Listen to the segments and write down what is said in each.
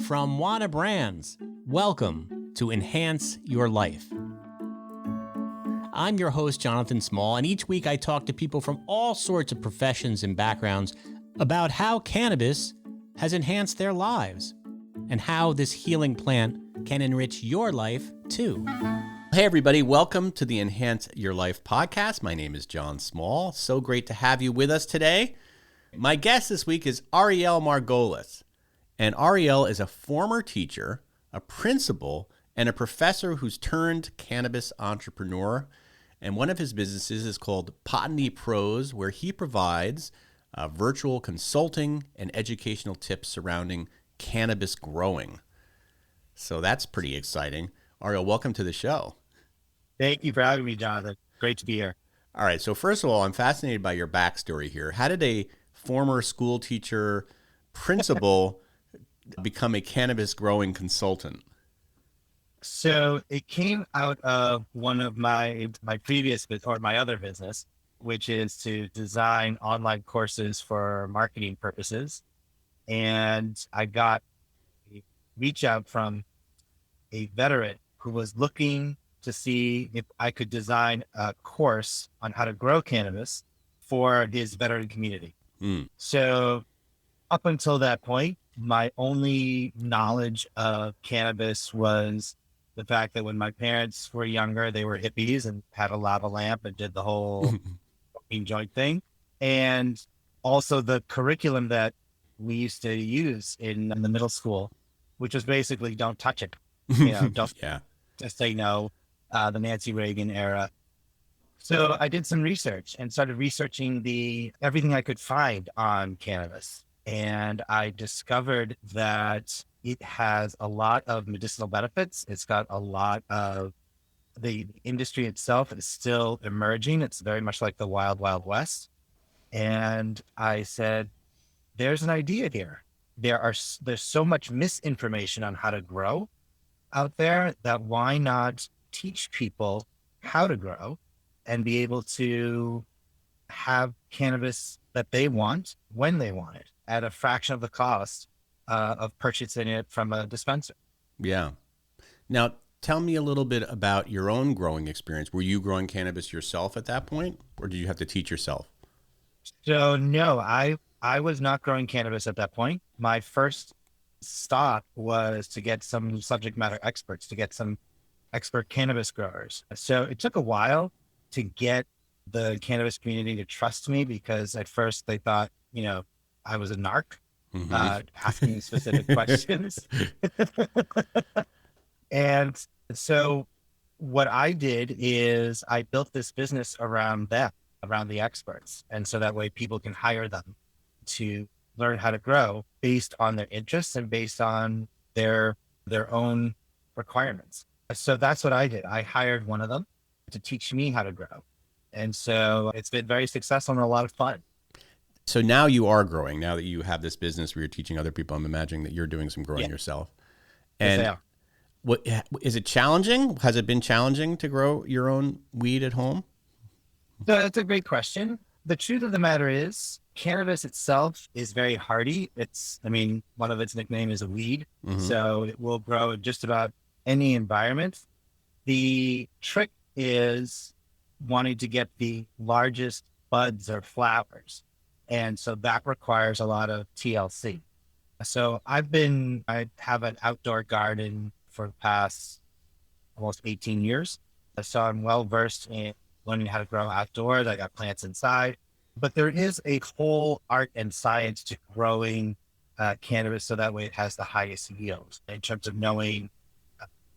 From Wana Brands, welcome to Enhance Your Life. I'm your host, Jonathan Small, and each week I talk to people from all sorts of professions and backgrounds about how cannabis has enhanced their lives and how this healing plant can enrich your life too. Hey everybody, welcome to the Enhance Your Life podcast. My name is John Small. So great to have you with us today. My guest this week is Ariel Margolis. And Ariel is a former teacher, a principal, and a professor who's turned cannabis entrepreneur. And one of his businesses is called PotanyPros, where he provides virtual consulting and educational tips surrounding cannabis growing. So that's pretty exciting. Ariel, welcome to the show. Thank you for having me, Jonathan. Great to be here. All right. So first of all, I'm fascinated by your backstory here. How did a former school teacher, principal, become a cannabis growing consultant? So it came out of one of my previous or my other business, which is to design online courses for marketing purposes. And I got a reach out from a veteran who was looking to see if I could design a course on how to grow cannabis for his veteran community. So up until that point, my only knowledge of cannabis was the fact that when my parents were younger, they were hippies and had a lava lamp and did the whole smoking joint thing. And also the curriculum that we used to use in the middle school, which was basically don't touch it. Don't just say no, the Nancy Reagan era. So I did some research and started researching everything I could find on cannabis. And I discovered that it has a lot of medicinal benefits. It's got a lot of the industry itself is still emerging. It's very much like the wild, wild west. And I said, there's an idea here. There's so much misinformation on how to grow out there that why not teach people how to grow and be able to have cannabis that they want when they want it at a fraction of the cost of purchasing it from a dispenser. Yeah. Now, tell me a little bit about your own growing experience. Were you growing cannabis yourself at that point, or did you have to teach yourself? So no, I was not growing cannabis at that point. My first stop was to get some subject matter experts, to get some expert cannabis growers. So it took a while to get the cannabis community to trust me, because at first they thought, I was a narc, asking specific questions. And so what I did is I built this business around them, around the experts. And so that way people can hire them to learn how to grow based on their interests and based on their own requirements. So that's what I did. I hired one of them to teach me how to grow. And so it's been very successful and a lot of fun. So now you are growing. Now that you have this business where you're teaching other people, I'm imagining that you're doing some growing yourself. And yes, what is it challenging? Has it been challenging to grow your own weed at home? So that's a great question. The truth of the matter is cannabis itself is very hardy. One of its nickname is a weed. So it will grow in just about any environment. The trick is wanting to get the largest buds or flowers. And so that requires a lot of TLC. So I have an outdoor garden for the past almost 18 years. So I'm well versed in learning how to grow outdoors. I got plants inside, but there is a whole art and science to growing cannabis. So that way it has the highest yield in terms of knowing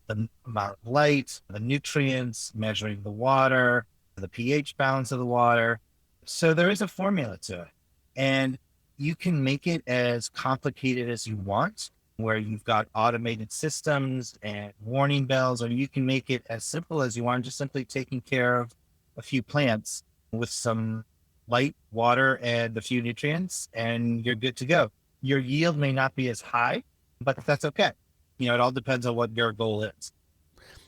the amount of light, the nutrients, measuring the water, the pH balance of the water. So there is a formula to it. And you can make it as complicated as you want, where you've got automated systems and warning bells, or you can make it as simple as you want, just simply taking care of a few plants with some light, water, and a few nutrients, and you're good to go. Your yield may not be as high, but that's okay. It all depends on what your goal is.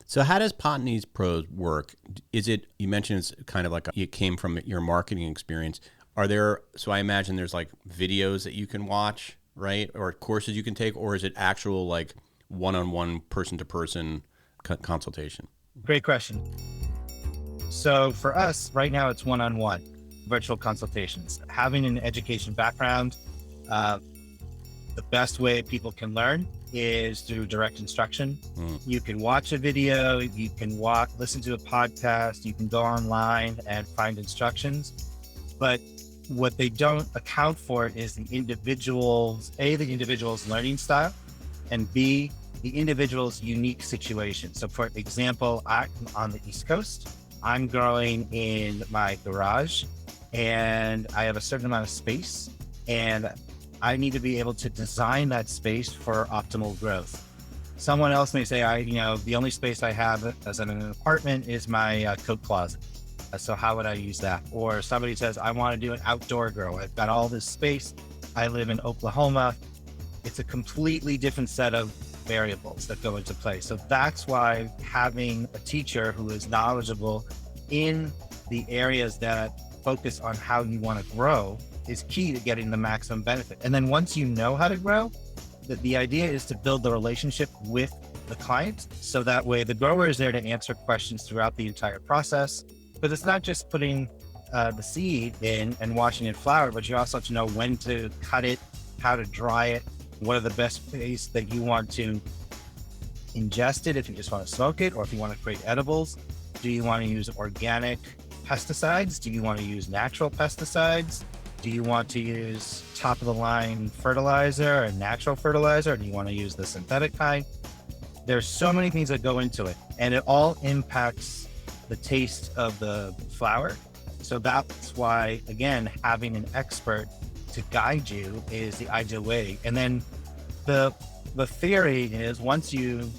So how does PotanyPros work? You mentioned it's kind of like it came from your marketing experience. So I imagine there's like videos that you can watch right? Or courses you can take, or is it actual like one-on-one, person-to-person consultation? Great question. So for us right now, it's one-on-one virtual consultations. Having an education background, the best way people can learn is through direct instruction. You can watch a video, you can listen to a podcast, you can go online and find instructions. But what they don't account for is the individual's learning style, and B, the individual's unique situation. So for example, I'm on the East Coast. I'm growing in my garage and I have a certain amount of space, and I need to be able to design that space for optimal growth. Someone else may say, the only space I have as in an apartment is my coat closet. So how would I use that? Or somebody says, I want to do an outdoor grow. I've got all this space. I live in Oklahoma. It's a completely different set of variables that go into play. So that's why having a teacher who is knowledgeable in the areas that focus on how you want to grow is key to getting the maximum benefit. And then once you know how to grow, the idea is to build the relationship with the client. So that way the grower is there to answer questions throughout the entire process. But it's not just putting the seed in and watching it flower, but you also have to know when to cut it, how to dry it, what are the best ways that you want to ingest it if you just want to smoke it, or if you want to create edibles. Do you want to use organic pesticides? Do you want to use natural pesticides? Do you want to use top of the line fertilizer and natural fertilizer? Or do you want to use the synthetic kind? There's so many things that go into it, and it all impacts the taste of the flower. So that's why, again, having an expert to guide you is the ideal way. And then the theory is once you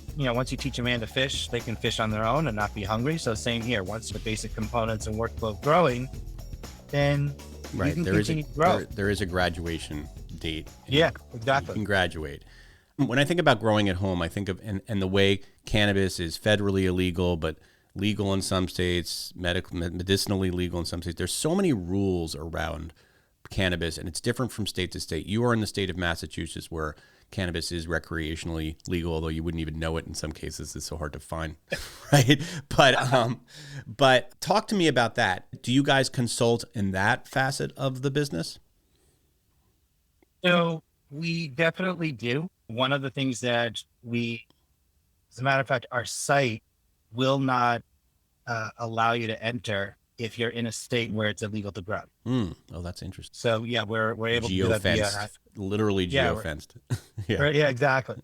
teach a man to fish, they can fish on their own and not be hungry. So same here, once the basic components and workflow of growing, then you can continue to grow. There is a graduation date. Yeah, exactly. You can graduate. When I think about growing at home, I think of and the way cannabis is federally illegal, but legal in some states, medicinally legal in some states. There's so many rules around cannabis, and it's different from state to state. You are in the state of Massachusetts, where cannabis is recreationally legal, although you wouldn't even know it in some cases. It's so hard to find, right? But talk to me about that. Do you guys consult in that facet of the business? So we definitely do. One of the things that as a matter of fact, our site will not allow you to enter if you're in a state where it's illegal to grow. Oh, that's interesting. So yeah, we're able to do that. Literally geofenced. Yeah, exactly.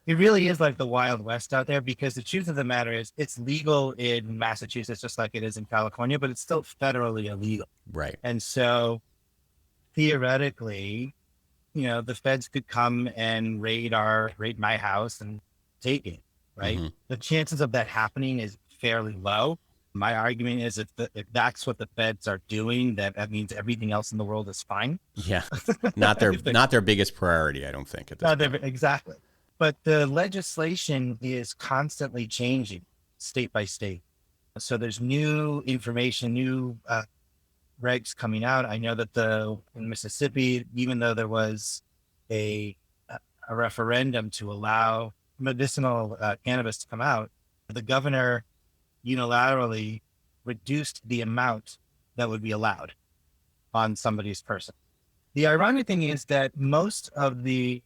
It really is like the Wild West out there, because the truth of the matter is it's legal in Massachusetts just like it is in California, but it's still federally illegal. Right. And so theoretically, the feds could come and raid my house and take it, right? Mm-hmm. The chances of that happening is fairly low. My argument is if that's what the feds are doing, that means everything else in the world is fine. Yeah, not their biggest priority, I don't think. At this point. Exactly. But the legislation is constantly changing state by state. So there's new information, new regs coming out. I know that in Mississippi, even though there was a referendum to allow medicinal cannabis to come out, the governor unilaterally reduced the amount that would be allowed on somebody's person. The ironic thing is that most of the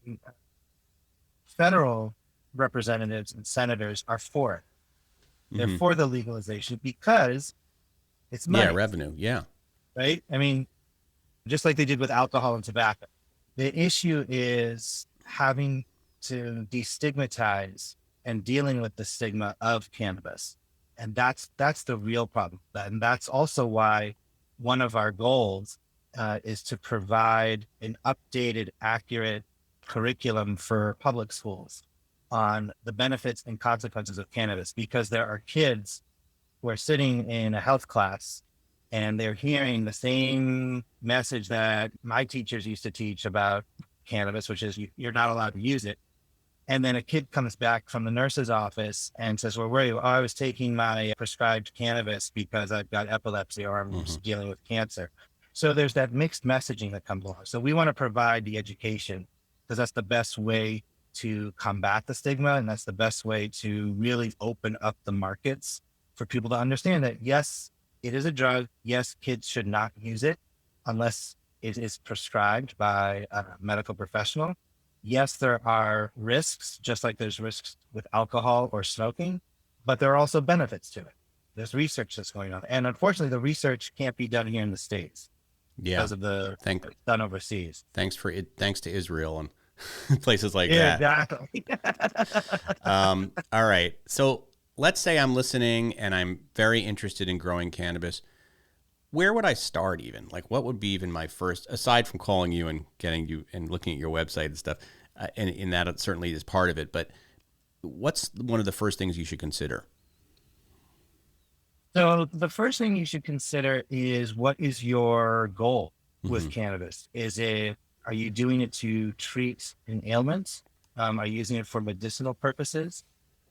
federal representatives and senators are for it. They're for the legalization because it's money. Yeah, revenue. Yeah. Right? I mean, just like they did with alcohol and tobacco. The issue is having to destigmatize and dealing with the stigma of cannabis. And that's the real problem. And that's also why one of our goals is to provide an updated, accurate curriculum for public schools on the benefits and consequences of cannabis, because there are kids who are sitting in a health class and they're hearing the same message that my teachers used to teach about cannabis, which is you're not allowed to use it. And then a kid comes back from the nurse's office and says, well, where are you? Oh, I was taking my prescribed cannabis because I've got epilepsy or I'm dealing with cancer. So there's that mixed messaging that comes along. So we want to provide the education because that's the best way to combat the stigma. And that's the best way to really open up the markets for people to understand that, yes, it is a drug. Yes, kids should not use it unless it is prescribed by a medical professional. Yes, there are risks, just like there's risks with alcohol or smoking, but there are also benefits to it. There's research that's going on. And unfortunately, the research can't be done here in the States because of the done overseas. Thanks to Israel and places like Yeah, that. exactly. All right. So let's say I'm listening and I'm very interested in growing cannabis. Where would I start even? Like, what would be even my first, aside from calling you and getting you and looking at your website and stuff, and that it certainly is part of it, but what's one of the first things you should consider? So the first thing you should consider is, what is your goal with cannabis? Are you doing it to treat an ailment? Are you using it for medicinal purposes?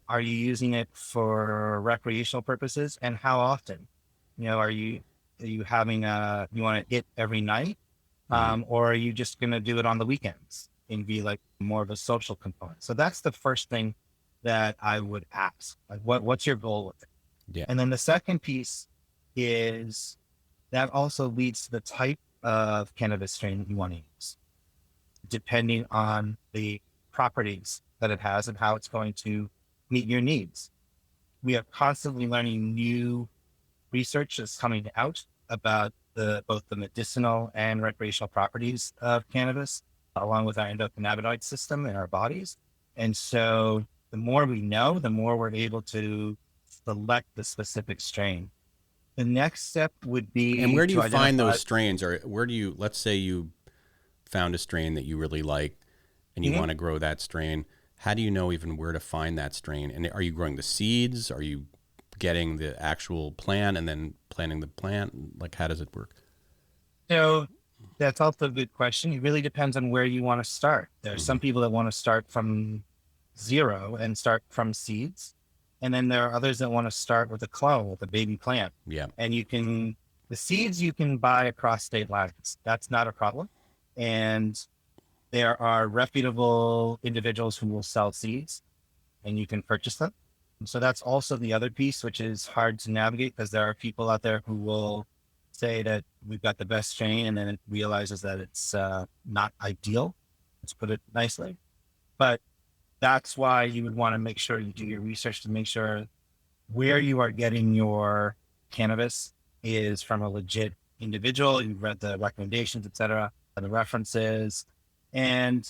Are you using it for recreational purposes? And how often? Are you having you want to hit every night? Or are you just going to do it on the weekends and be like more of a social component? So that's the first thing that I would ask. Like, what's your goal with it? Yeah. And then the second piece is that also leads to the type of cannabis strain you want to use, depending on the properties that it has and how it's going to meet your needs. We are constantly learning new research that's coming out about both the medicinal and recreational properties of cannabis, along with our endocannabinoid system in our bodies. And so the more we know, the more we're able to select the specific strain. The next step would be, and where do you find those strains? Or let's say you found a strain that you really like and you want to grow that strain. How do you know even where to find that strain? And are you growing the seeds? Are you getting the actual plant and then planting the plant? Like, how does it work? So that's also a good question. It really depends on where you want to start. There are some people that want to start from zero and start from seeds. And then there are others that want to start with a clone, with a baby plant. Yeah. And the seeds you can buy across state lines. That's not a problem. And there are reputable individuals who will sell seeds and you can purchase them. So that's also the other piece, which is hard to navigate, because there are people out there who will say that we've got the best strain, and then it realizes that it's not ideal. Let's put it nicely. But that's why you would want to make sure you do your research to make sure where you are getting your cannabis is from a legit individual. You've read the recommendations, et cetera, the references. And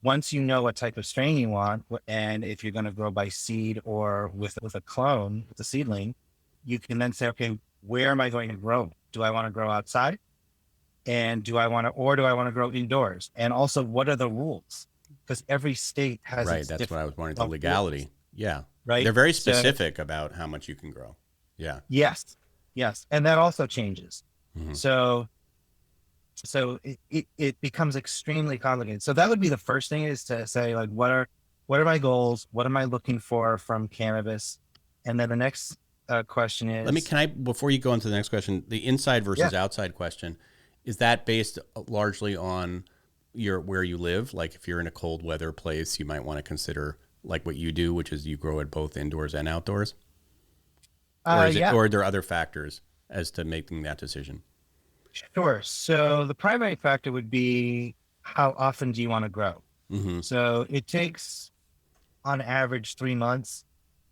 once you know what type of strain you want, and if you're going to grow by seed or with a clone, with a seedling, you can then say, okay, where am I going to grow? Do I want to grow outside? And do I want to grow indoors? And also, what are the rules? Because every state has right. That's what I was wondering. The legality. Rules. Yeah. Right. They're very specific about how much you can grow. Yeah. Yes. And that also changes. So it becomes extremely complicated. So that would be the first thing, is to say, like, what are my goals? What am I looking for from cannabis? And then the next question is, before you go into the next question, the inside versus outside question, is that based largely on where you live? Like, if you're in a cold weather place, you might want to consider like what you do, which is you grow it both indoors and outdoors? Or or are there other factors as to making that decision? Sure. So the primary factor would be, how often do you want to grow? So it takes, on average, 3 months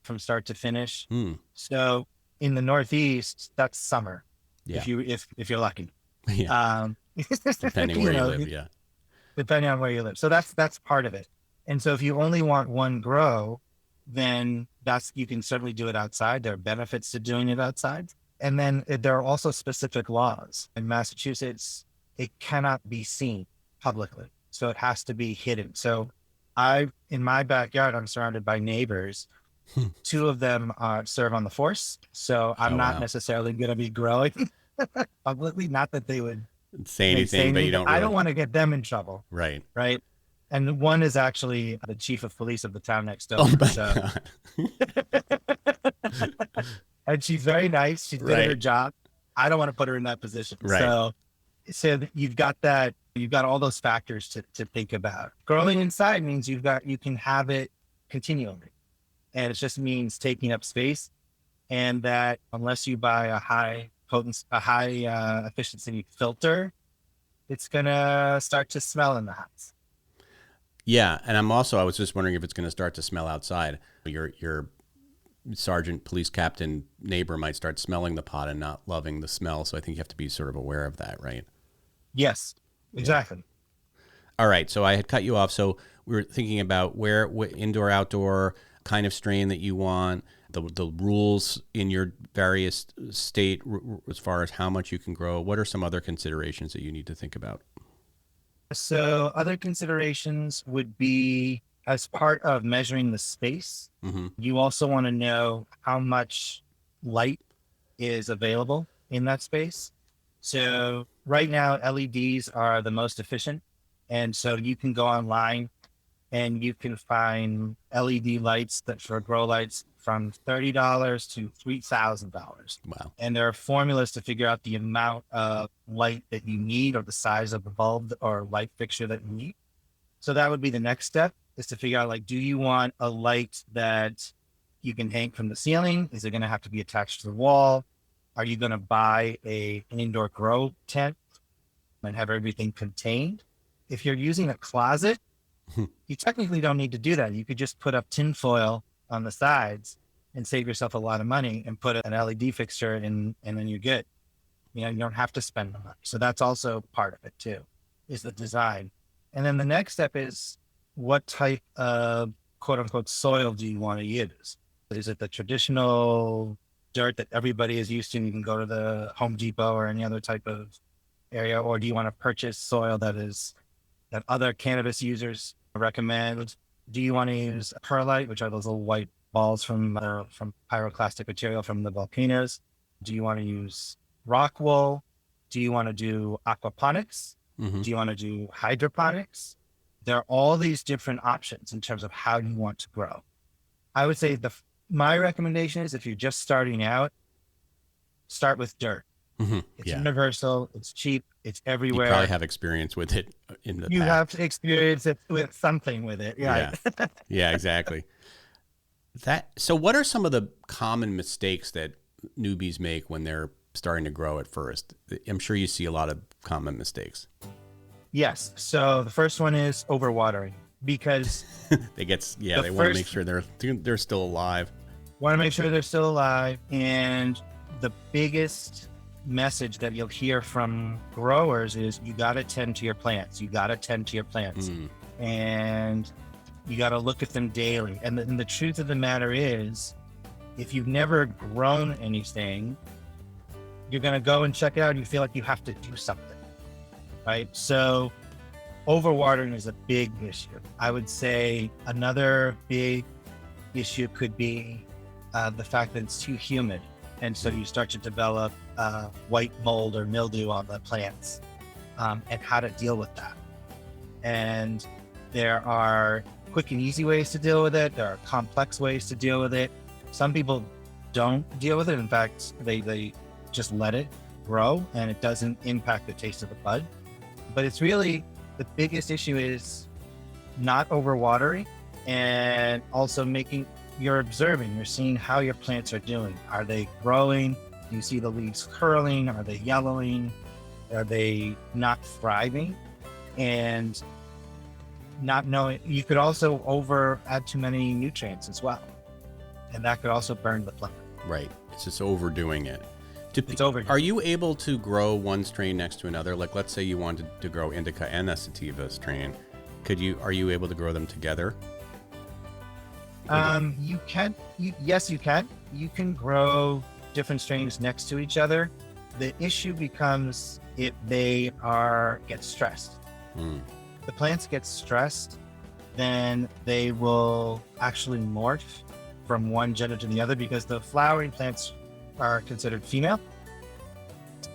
from start to finish. So in the Northeast, that's summer. Yeah. If you're lucky. Yeah. Depending where you live. Yeah. Depending on where you live. So that's part of it. And so if you only want one grow, then you can certainly do it outside. There are benefits to doing it outside. And then there are also specific laws. In Massachusetts, it cannot be seen publicly. So it has to be hidden. So in my backyard, I'm surrounded by neighbors. 2 of them serve on the force. So I'm not necessarily going to be growing publicly. Not that they would say anything, but you don't really... I don't want to get them in trouble. Right. And one is actually the chief of police of the town next door. Oh my God. And she's very nice. She's good at her job. I don't want to put her in that position. Right. So you've got that You've got all those factors to think about. Growing inside means you can have it continually. And it just means taking up space. And that unless you buy a high efficiency filter, it's going to start to smell in the house. Yeah. And I was just wondering if it's going to start to smell outside. Your sergeant, police captain neighbor might start smelling the pot and not loving the smell. So I think you have to be sort of aware of that, right? Yes, exactly. Yeah. All right. So I had cut you off. So we were thinking about where indoor, outdoor kind of strain that you want, the rules in your various state as far as how much you can grow. What are some other considerations that you need to think about? So other considerations would be, as part of measuring the space, you also want to know how much light is available in that space. So right now, LEDs are the most efficient. And so you can go online and you can find LED lights that for grow lights from $30 to $3,000. Wow. And there are formulas to figure out the amount of light that you need, or the size of the bulb or light fixture that you need. So that would be the next step, is to figure out, like, do you want a light that you can hang from the ceiling? Is it going to have to be attached to the wall? Are you going to buy an indoor grow tent and have everything contained? If you're using a closet, you technically don't need to do that. You could just put up tinfoil on the sides and save yourself a lot of money and put an LED fixture in, and then you're good. You don't have to spend the money. So that's also part of it too, is the design. And then the next step is, what type of quote unquote soil do you want to use? Is it the traditional dirt that everybody is used to and you can go to the Home Depot or any other type of area? Or do you want to purchase soil that other cannabis users recommend? Do you want to use perlite, which are those little white balls from pyroclastic material from the volcanoes? Do you want to use rock wool? Do you want to do aquaponics? Do you want to do hydroponics? There are all these different options in terms of how you want to grow. I would say my recommendation is, if you're just starting out, start with dirt. It's universal. It's cheap. It's everywhere. You probably have experience with it in the past. You have to experience it with something with it. Yeah. Yeah, exactly. So what are some of the common mistakes that newbies make when they're starting to grow at first? I'm sure you see a lot of common mistakes. Yes. So the first one is overwatering, because they want to make sure they're still alive. Want to make sure they're still alive. And the biggest message that you'll hear from growers is, you got to tend to your plants. And you got to look at them daily. And the truth of the matter is, if you've never grown anything, you're going to go and check it out and you feel like you have to do something, right? So overwatering is a big issue. I would say another big issue could be the fact that it's too humid. And so you start to develop white mold or mildew on the plants, and how to deal with that. And there are quick and easy ways to deal with it. There are complex ways to deal with it. Some people don't deal with it. In fact, they just let it grow and it doesn't impact the taste of the bud. But it's really, the biggest issue is not overwatering, and also you're observing, you're seeing how your plants are doing. Are they growing? Do you see the leaves curling? Are they yellowing? Are they not thriving? And not knowing, you could also add too many nutrients as well. And that could also burn the plant. Right. It's just overdoing it. It's overdoing. Are you able to grow one strain next to another? Like, let's say you wanted to grow indica and a sativa strain. Are you able to grow them together? You can. Yes, you can. You can grow different strains next to each other. The issue becomes if they get stressed. The plants get stressed, then they will actually morph from one gender to the other, because the flowering plants are considered female.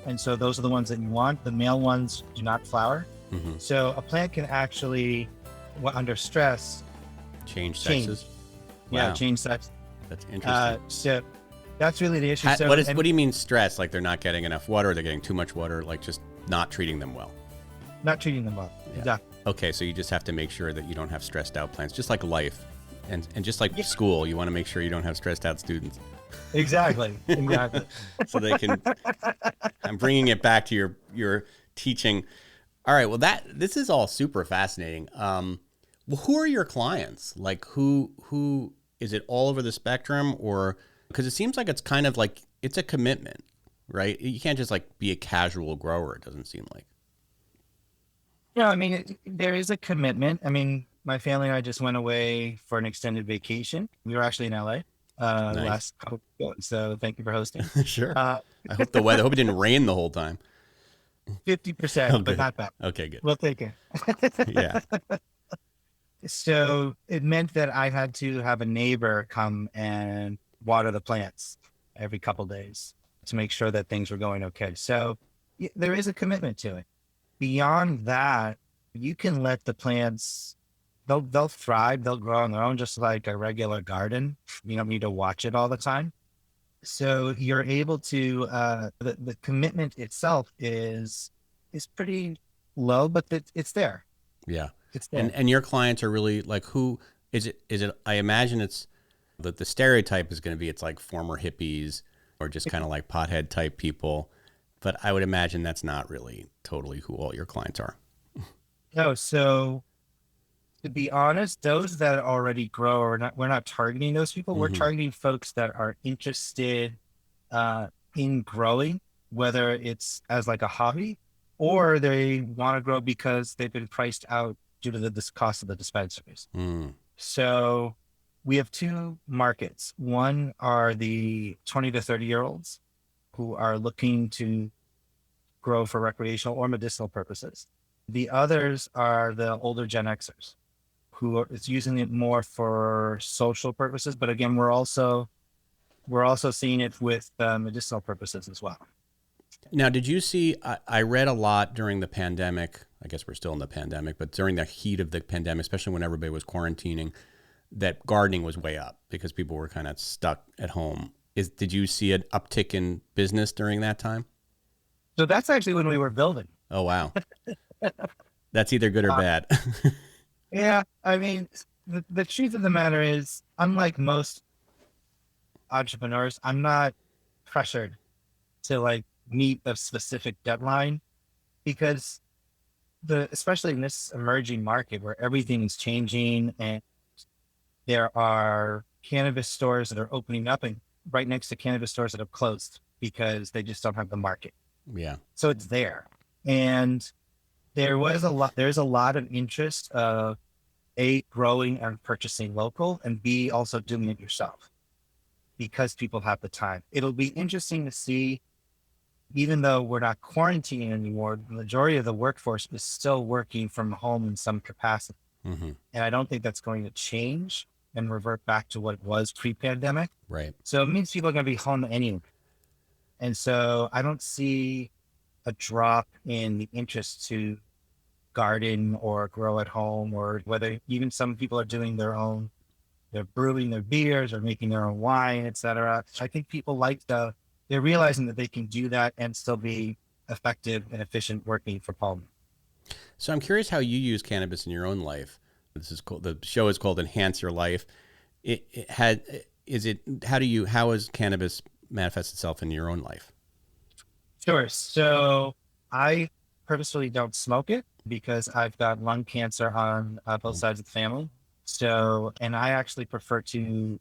And so those are the ones that you want. The male ones do not flower. So a plant can actually, under stress, change sexes. Yeah, Wow. change sex. That's interesting. So that's really the issue. What do you mean stress? Like they're not getting enough water, or they're getting too much water, like just not treating them well? not treating them well. Yeah. Exactly. Okay, so you just have to make sure that you don't have stressed out plans, just like life, and just like school, you want to make sure you don't have stressed out students. Exactly. So they can. I'm bringing it back to your teaching. All right. Well, this is all super fascinating. Well, who are your clients? Like, who is it all over the spectrum, or because it seems like it's kind of like it's a commitment, right? You can't just like be a casual grower. It doesn't seem like. Yeah, I mean, there is a commitment. I mean, my family and I just went away for an extended vacation. We were actually in LA Nice. last couple of weeks, so thank you for hosting. Sure. I hope the weather. I hope it didn't rain the whole time. 50%, but not bad. Okay, good. We'll take it. Yeah. So it meant that I had to have a neighbor come and water the plants every couple days to make sure that things were going okay. So there is a commitment to it. Beyond that, you can let the plants, they'll thrive, they'll grow on their own, just like a regular garden. You don't need to watch it all the time. So you're able to, the commitment itself is pretty low, but it's there. Yeah. It's there. And your clients are really like, who is it? Is it, I imagine it's the stereotype is going to be, it's like former hippies or just kind of like pothead type people. But I would imagine that's not really totally who all your clients are. No, so to be honest, those that already grow, we're not targeting those people. We're targeting folks that are interested in growing, whether it's as like a hobby or they want to grow because they've been priced out due to the cost of the dispensaries. So we have two markets. One are the 20 to 30-year-olds who are looking to grow for recreational or medicinal purposes. The others are the older Gen Xers who are using it more for social purposes. But again, we're also seeing it with medicinal purposes as well. Now, did you see, I read a lot during the pandemic, I guess we're still in the pandemic, but during the heat of the pandemic, especially when everybody was quarantining, that gardening was way up because people were kind of stuck at home. Did you see an uptick in business during that time? So that's actually when we were building. Oh, wow. That's either good or bad. Yeah. I mean, the truth of the matter is, unlike most entrepreneurs, I'm not pressured to like meet a specific deadline because especially in this emerging market where everything is changing and there are cannabis stores that are opening up and right next to cannabis stores that have closed because they just don't have the market. Yeah. So it's there. And there's a lot of interest of A, growing and purchasing local, and B, also doing it yourself because people have the time. It'll be interesting to see, even though we're not quarantining anymore, the majority of the workforce is still working from home in some capacity. And I don't think that's going to change and revert back to what it was pre-pandemic. Right. So it means people are going to be home anyway. And so I don't see a drop in the interest to garden or grow at home, or whether even some people are doing they're brewing their beers or making their own wine, etc. I think people they're realizing that they can do that and still be effective and efficient working from home. So I'm curious how you use cannabis in your own life. The show is called Enhance Your Life. How has cannabis manifest itself in your own life? Sure. So I purposefully don't smoke it because I've got lung cancer on both sides of the family. So, and I actually prefer to,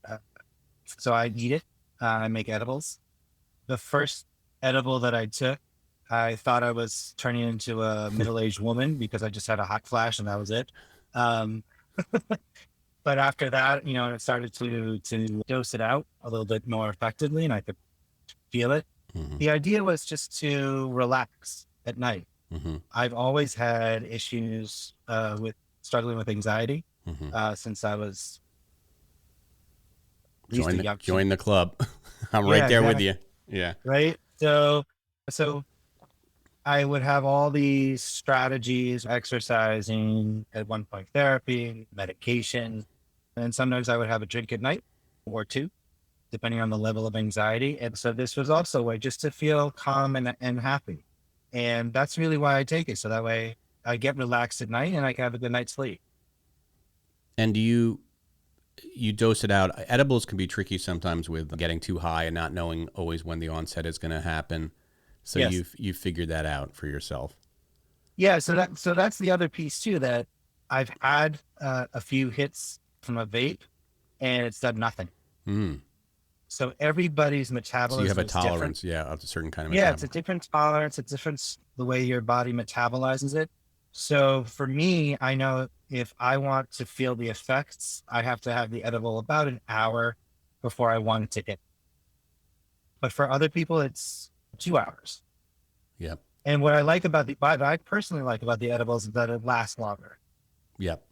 so I eat it. I make edibles. The first edible that I took, I thought I was turning into a middle-aged woman because I just had a hot flash and that was it. But after that, it started to dose it out a little bit more effectively and I could feel it. The idea was just to relax at night. I've always had issues with struggling with anxiety since I was join the club. I'm right there with you. Yeah. Right. So I would have all these strategies, exercising, at one point therapy, medication, and sometimes I would have a drink at night or two, depending on the level of anxiety. And so this was also a way just to feel calm and happy. And that's really why I take it. So that way I get relaxed at night and I can have a good night's sleep. And do you dose it out? Edibles can be tricky sometimes with getting too high and not knowing always when the onset is going to happen. So Yes. you've figured that out for yourself. Yeah. So that's the other piece too, that I've had a few hits from a vape and it's done nothing. Mm. So everybody's metabolism So you have a is tolerance, different. of a certain kind of Yeah, metabolism. it's a different tolerance. It's different the way your body metabolizes it. So for me, I know if I want to feel the effects, I have to have the edible about an hour before I want to hit. But for other people, it's 2 hours. Yep. And what I personally like about the edibles is that it lasts longer. Yep.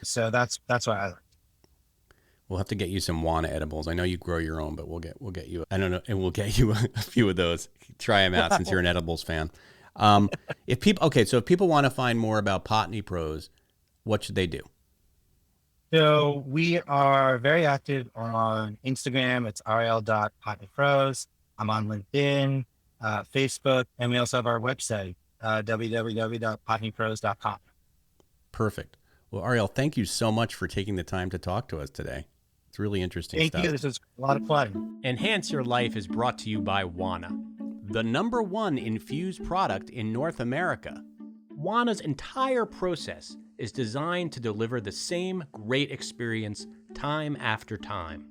So that's why I like. We'll have to get you some Wana edibles. I know you grow your own, but we'll get you. I don't know, and we'll get you a few of those. Try them out since you're an edibles fan. So if people want to find more about PotanyPros, what should they do? So we are very active on Instagram. It's ariel.PotanyPros. I'm on LinkedIn, Facebook, and we also have our website, www.PotanyPros.com. Perfect. Well, Ariel, thank you so much for taking the time to talk to us today. It's really interesting stuff. Thank you. This was a lot of fun. Enhance Your Life is brought to you by Wana, the #1 infused product in North America. Wana's entire process is designed to deliver the same great experience time after time.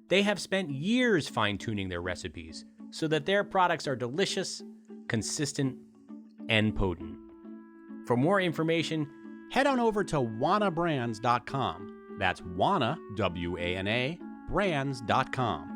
They have spent years fine-tuning their recipes so that their products are delicious, consistent, and potent. For more information, head on over to wanabrands.com. That's Wana, W-A-N-A, brands.com.